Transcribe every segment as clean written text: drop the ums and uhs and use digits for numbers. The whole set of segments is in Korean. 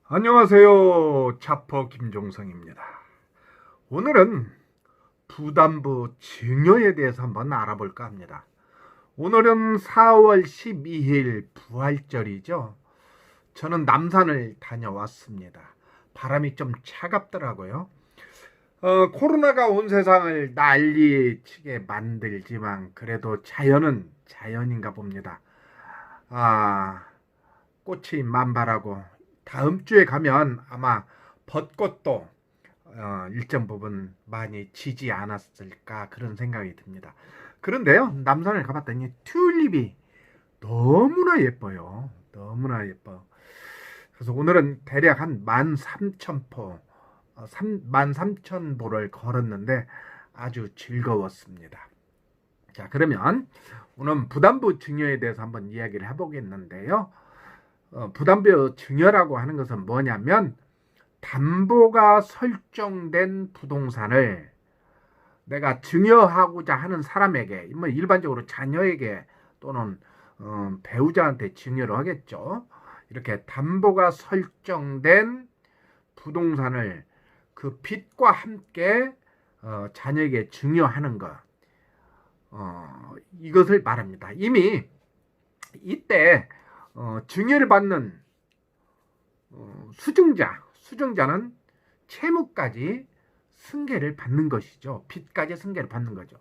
안녕하세요. 자퍼 김종성입니다. 오늘은 부담부 증여에 대해서 한번 알아볼까 합니다. 오늘은 4월 12일 부활절이죠. 저는 남산을 다녀왔습니다. 바람이 좀 차갑더라고요. 코로나가 온 세상을 난리치게 만들지만 그래도 자연은 자연인가 봅니다. 아, 꽃이 만발하고 다음 주에 가면 아마 벚꽃도 일정 부분 많이 지지 않았을까 그런 생각이 듭니다. 그런데요, 남산을 가봤더니 튤립이 너무나 예뻐요. 너무나 예뻐. 그래서 오늘은 대략 한 13,000포, 13,000보를 걸었는데 아주 즐거웠습니다. 자, 그러면 오늘 부담부 증여에 대해서 한번 이야기를 해보겠는데요. 부담부 증여라고 하는 것은 뭐냐면 담보가 설정된 부동산을 내가 증여하고자 하는 사람에게, 뭐 일반적으로 자녀에게 또는 배우자한테 증여를 하겠죠. 이렇게 담보가 설정된 부동산을 그 빚과 함께 자녀에게 증여하는 것, 이것을 말합니다. 이미 이때 증여를 받는 수증자는 채무까지 승계를 받는 것이죠. 빚까지 승계를 받는 거죠.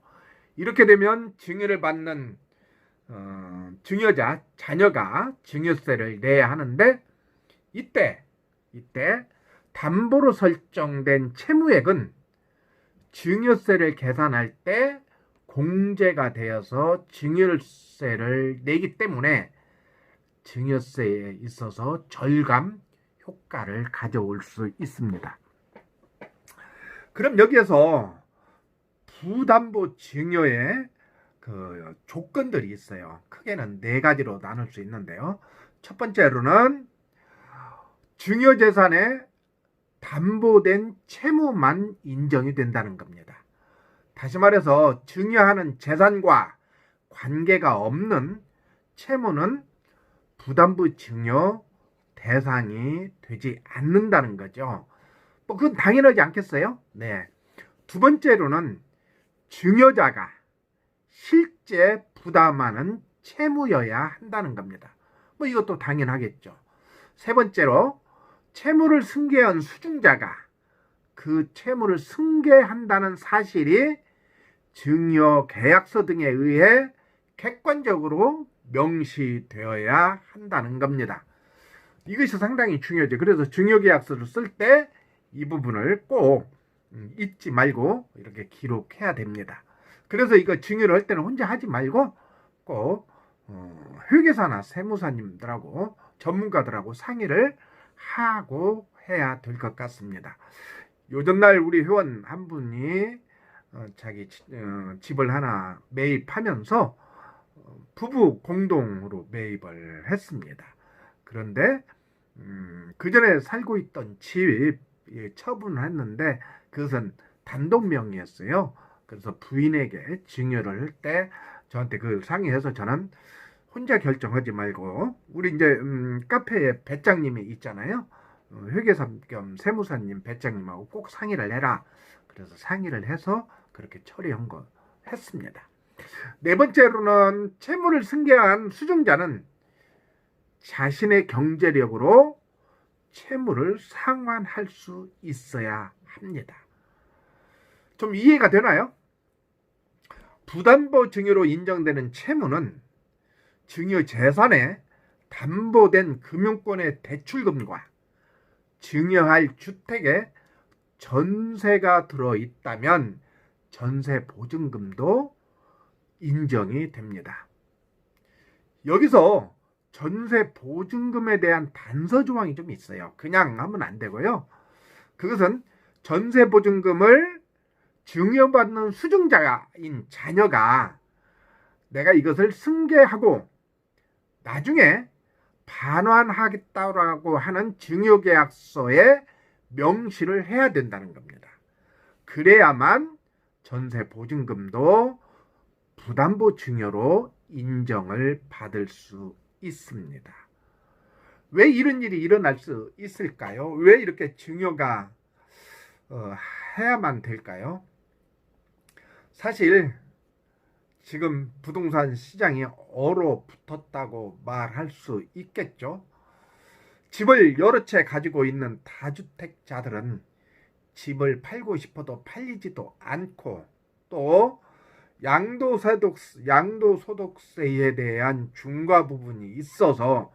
이렇게 되면 증여를 받는 증여자, 자녀가 증여세를 내야 하는데 이때 담보로 설정된 채무액은 증여세를 계산할 때 공제가 되어서 증여세를 내기 때문에 증여세에 있어서 절감 효과를 가져올 수 있습니다. 그럼 여기에서 부담보 증여의 그 조건들이 있어요. 크게는 네 가지로 나눌 수 있는데요. 첫 번째로는 증여재산에 담보된 채무만 인정이 된다는 겁니다. 다시 말해서 증여하는 재산과 관계가 없는 채무는 부담부 증여 대상이 되지 않는다는 거죠. 뭐 그건 당연하지 않겠어요? 네. 두 번째로는 증여자가 실제 부담하는 채무여야 한다는 겁니다. 뭐 이것도 당연하겠죠. 세 번째로 채무를 승계한 수증자가 그 채무를 승계한다는 사실이 증여 계약서 등에 의해 객관적으로 명시되어야 한다는 겁니다. 이것이 상당히 중요하죠. 그래서 증여계약서를 쓸 때 이 부분을 꼭 잊지 말고 이렇게 기록해야 됩니다. 그래서 이거 증여를 할 때는 혼자 하지 말고 꼭 회계사나 세무사님들하고 전문가들하고 상의를 하고 해야 될 것 같습니다. 요즘날 우리 회원 한 분이 자기 집을 하나 매입하면서 부부 공동으로 매입을 했습니다. 그런데 그 전에 살고 있던 집 처분을 했는데 그것은 단독 명의였어요. 그래서 부인에게 증여를 할 때 저한테 그걸 상의해서 저는 혼자 결정하지 말고 우리 이제 카페에 배짱님이 있잖아요. 회계사 겸 세무사님 배짱님하고 꼭 상의를 해라. 그래서 상의를 해서 그렇게 처리한 거 했습니다. 네 번째로는 채무를 승계한 수증자는 자신의 경제력으로 채무를 상환할 수 있어야 합니다. 좀 이해가 되나요? 부담보 증여로 인정되는 채무는 증여 재산에 담보된 금융권의 대출금과 증여할 주택에 전세가 들어있다면 전세 보증금도 인정이 됩니다. 여기서 전세 보증금에 대한 단서 조항이 좀 있어요. 그냥 하면 안 되고요. 그것은 전세 보증금을 증여받는 수증자인 자녀가 내가 이것을 승계하고 나중에 반환하겠다고 하는 증여계약서에 명시를 해야 된다는 겁니다. 그래야만 전세 보증금도 부담보 증여로 인정을 받을 수 있습니다. 왜 이런 일이 일어날 수 있을까요? 왜 이렇게 증여가 해야만 될까요? 사실 지금 부동산 시장이 얼어붙었다고 말할 수 있겠죠. 집을 여러 채 가지고 있는 다주택자들은 집을 팔고 싶어도 팔리지도 않고, 또 양도소득세에 대한 중과 부분이 있어서,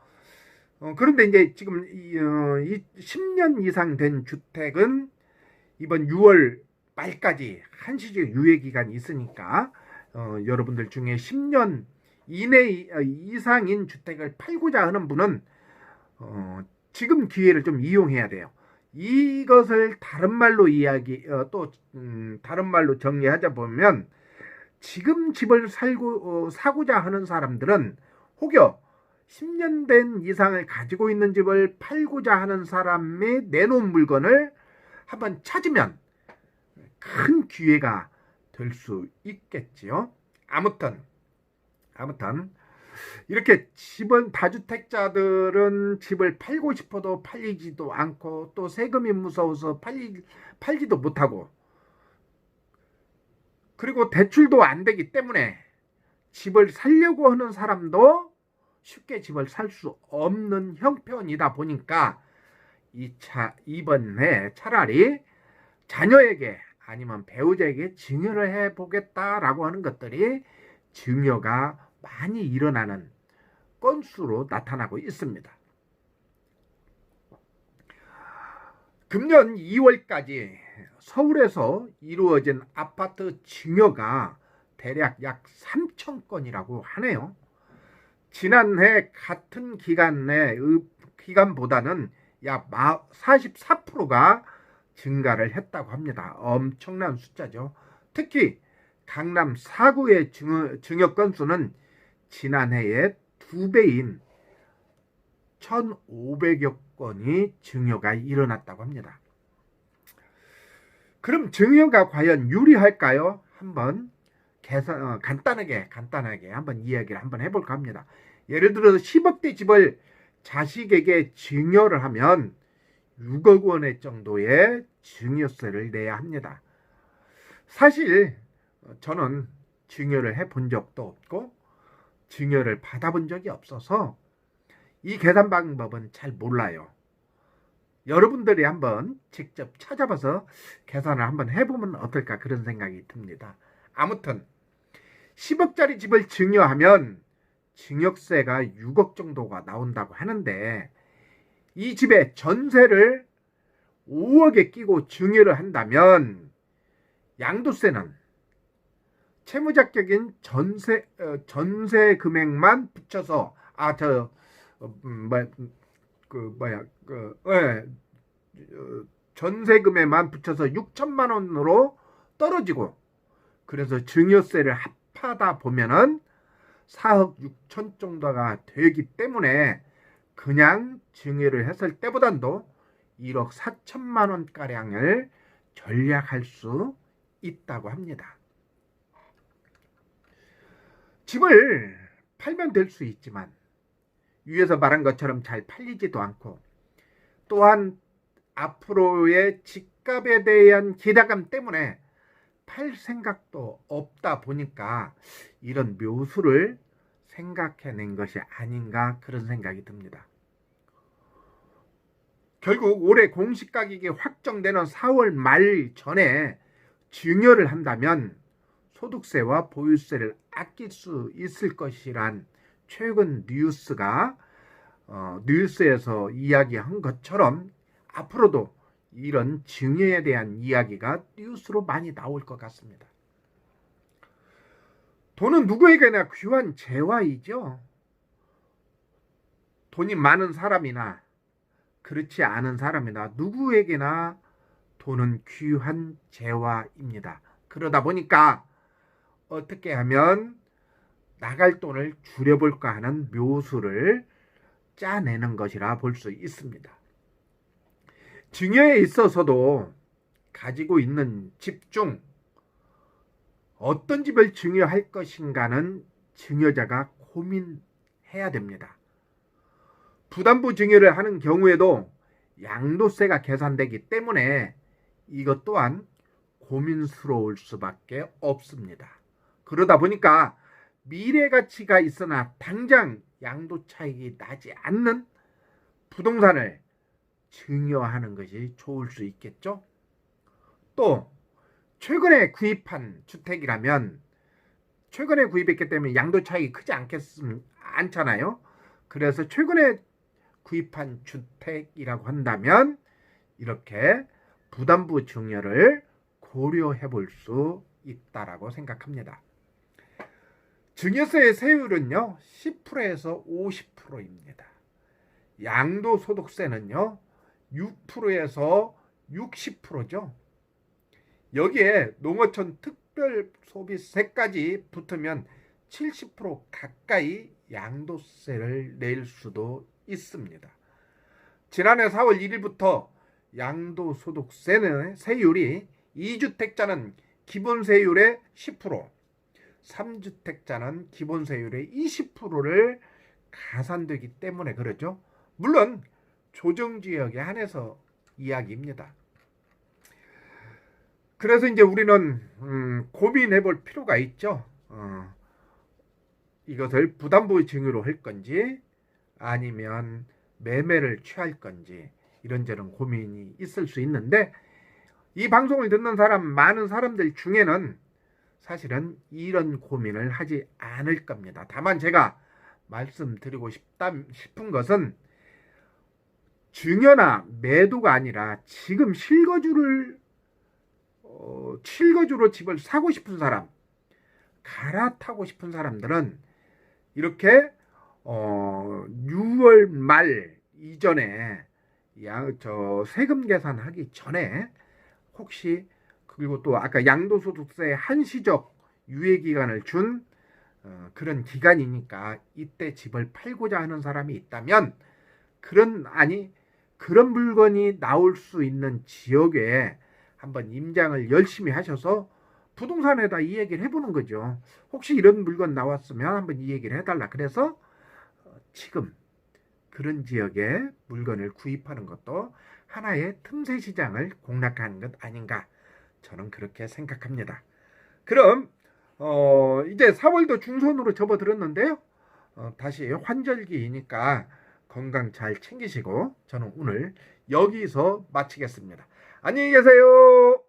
그런데 이제 지금 10년 이상 된 주택은 이번 6월 말까지 한시적 유예 기간이 있으니까, 여러분들 중에 10년 이내 이상인 주택을 팔고자 하는 분은 지금 기회를 좀 이용해야 돼요. 이것을 다른 말로 다른 말로 정리하자 보면, 지금 집을 사고자 하는 사람들은 혹여 10년 된 이상을 가지고 있는 집을 팔고자 하는 사람이 내놓은 물건을 한번 찾으면 큰 기회가 될 수 있겠지요. 아무튼 이렇게 다주택자들은 집을 팔고 싶어도 팔리지도 않고, 또 세금이 무서워서 팔지도 못하고, 그리고 대출도 안 되기 때문에 집을 살려고 하는 사람도 쉽게 집을 살 수 없는 형편이다 보니까, 이번에 차라리 자녀에게 아니면 배우자에게 증여를 해보겠다라고 하는 것들이 증여가 많이 일어나는 건수로 나타나고 있습니다. 금년 2월까지 서울에서 이루어진 아파트 증여가 대략 약 3,000건이라고 하네요. 지난해 같은 기간보다는 약 44%가 증가를 했다고 합니다. 엄청난 숫자죠. 특히 강남 4구의 증여 건수는 지난해의 2배인 1,500여 건이 증여가 일어났다고 합니다. 그럼 증여가 과연 유리할까요? 한번 간단하게 한번 이야기를 한번 해볼까 합니다. 예를 들어서 10억대 집을 자식에게 증여를 하면 6억 원의 정도의 증여세를 내야 합니다. 사실 저는 증여를 해본 적도 없고 증여를 받아본 적이 없어서 이 계산 방법은 잘 몰라요. 여러분들이 한번 직접 찾아봐서 계산을 한번 해보면 어떨까, 그런 생각이 듭니다. 아무튼 10억짜리 집을 증여하면 증여세가 6억 정도가 나온다고 하는데, 이 집에 전세를 5억에 끼고 증여를 한다면 양도세는 채무자격인 전세 금액만 붙여서 전세금에만 붙여서 6천만 원으로 떨어지고, 그래서 증여세를 합하다 보면은 4억 6천 정도가 되기 때문에 그냥 증여를 했을 때보단도 1억 4천만 원가량을 절약할 수 있다고 합니다. 집을 팔면 될 수 있지만 위에서 말한 것처럼 잘 팔리지도 않고, 또한 앞으로의 집값에 대한 기대감 때문에 팔 생각도 없다 보니까 이런 묘수를 생각해낸 것이 아닌가, 그런 생각이 듭니다. 결국 올해 공시가격이 확정되는 4월 말 전에 증여를 한다면 소득세와 보유세를 아낄 수 있을 것이란 최근 뉴스에서 이야기한 것처럼 앞으로도 이런 증여에 대한 이야기가 뉴스로 많이 나올 것 같습니다. 돈은 누구에게나 귀한 재화이죠. 돈이 많은 사람이나 그렇지 않은 사람이나 누구에게나 돈은 귀한 재화입니다. 그러다 보니까 어떻게 하면 나갈 돈을 줄여볼까 하는 묘수를 짜내는 것이라 볼 수 있습니다. 증여에 있어서도 가지고 있는 집 중 어떤 집을 증여할 것인가는 증여자가 고민해야 됩니다. 부담부 증여를 하는 경우에도 양도세가 계산되기 때문에 이것 또한 고민스러울 수밖에 없습니다. 그러다 보니까 미래 가치가 있으나 당장 양도 차익이 나지 않는 부동산을 증여하는 것이 좋을 수 있겠죠. 또 최근에 구입한 주택이라면 최근에 구입했기 때문에 양도 차익이 크지 않잖아요. 그래서 최근에 구입한 주택이라고 한다면 이렇게 부담부 증여를 고려해 볼 수 있다라고 생각합니다. 증여세의 세율은요 10%에서 50%입니다. 양도소득세는요 6%에서 60%죠. 여기에 농어촌 특별소비세까지 붙으면 70% 가까이 양도세를 낼 수도 있습니다. 지난해 4월 1일부터 양도소득세는 세율이 2주택자는 기본세율의 10%, 3주택자는 기본세율의 20%를 가산되기 때문에 그러죠. 물론 조정지역에 한해서 이야기입니다. 그래서 이제 우리는 고민해 볼 필요가 있죠. 이것을 부담부 증여로 할 건지 아니면 매매를 취할 건지 이런저런 고민이 있을 수 있는데 이 방송을 듣는 많은 사람들 중에는 사실은 이런 고민을 하지 않을 겁니다. 다만 제가 말씀드리고 싶은 것은 증여나 매도가 아니라 지금 실거주로 집을 사고 싶은 사람, 갈아타고 싶은 사람들은 이렇게 6월 말 이전에 세금 계산하기 전에 혹시 그리고 또 아까 양도소득세 한시적 유예기간을 준 그런 기간이니까 이때 집을 팔고자 하는 사람이 있다면 그런 물건이 나올 수 있는 지역에 한번 임장을 열심히 하셔서 부동산에다 이 얘기를 해보는 거죠. 혹시 이런 물건 나왔으면 한번 이 얘기를 해달라. 그래서 지금 그런 지역에 물건을 구입하는 것도 하나의 틈새 시장을 공략하는 것 아닌가 저는 그렇게 생각합니다. 그럼 이제 4월도 중순으로 접어들었는데요. 다시 환절기이니까 건강 잘 챙기시고 저는 오늘 여기서 마치겠습니다. 안녕히 계세요.